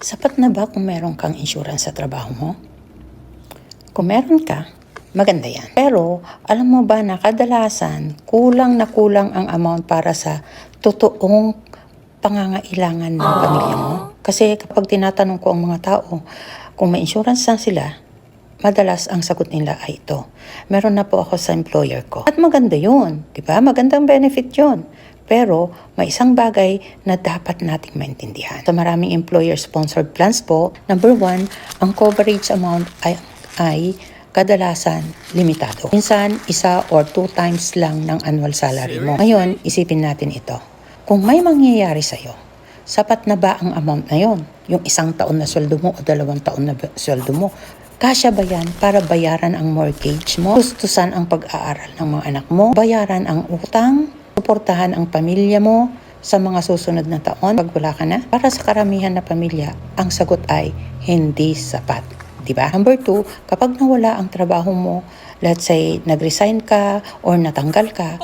Sapat na ba kung meron kang insurance sa trabaho mo? Kung meron ka, maganda yan. Pero, alam mo ba na kadalasan, kulang na kulang ang amount para sa totoong pangangailangan ng pamilya mo? Kasi kapag tinatanong ko ang mga tao, kung may insurance na sila, madalas ang sagot nila ay ito. Meron na po ako sa employer ko. At maganda yun, di ba? Magandang benefit yun. Pero may isang bagay na dapat nating maintindihan. Sa maraming employer-sponsored plans po, number 1, ang coverage amount ay kadalasan limitado. Minsan, 1 or 2 times lang ng annual salary mo. Ngayon, isipin natin ito. Kung may mangyayari sa'yo, sapat na ba ang amount na yon? Yung 1 taon na sweldo mo o 2 taon na sweldo mo? Kasya ba yan para bayaran ang mortgage mo? Tustusan ang pag-aaral ng mga anak mo? Bayaran ang utang? Suportahan ang pamilya mo sa mga susunod na taon pag wala ka na? Para sa karamihan na pamilya, ang sagot ay hindi sapat. Diba? Number 2, kapag nawala ang trabaho mo, let's say, nag-resign ka or natanggal ka,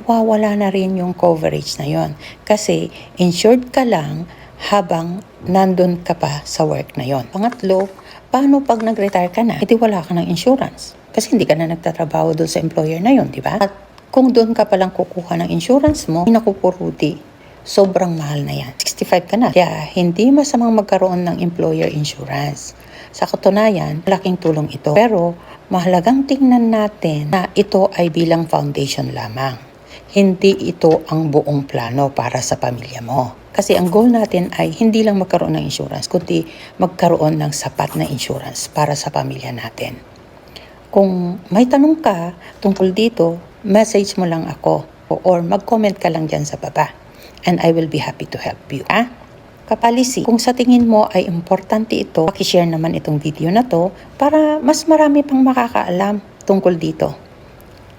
wawala na rin yung coverage na yon. Kasi insured ka lang habang nandun ka pa sa work na yon. Pangatlo, paano pag nag-retire ka na? Hindi wala ka ng insurance. Kasi hindi ka na nagtatrabaho doon sa employer na yon, di ba? At kung doon ka palang kukuha ng insurance mo, nakukuruti. Sobrang mahal na yan. 65 ka na. Kaya hindi masamang magkaroon ng employer insurance. Sa katunayan, malaking tulong ito. Pero mahalagang tingnan natin na ito ay bilang foundation lamang. Hindi ito ang buong plano para sa pamilya mo. Kasi ang goal natin ay hindi lang magkaroon ng insurance, kundi magkaroon ng sapat na insurance para sa pamilya natin. Kung may tanong ka tungkol dito, message mo lang ako or mag-comment ka lang dyan sa baba and I will be happy to help you. Kapalisi, kung sa tingin mo ay importante ito, pakishare naman itong video na to para mas marami pang makakaalam tungkol dito.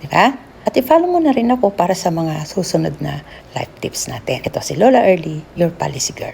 Diba? At i-follow mo na rin ako para sa mga susunod na life tips natin. Ito si Lola Early, your policy girl.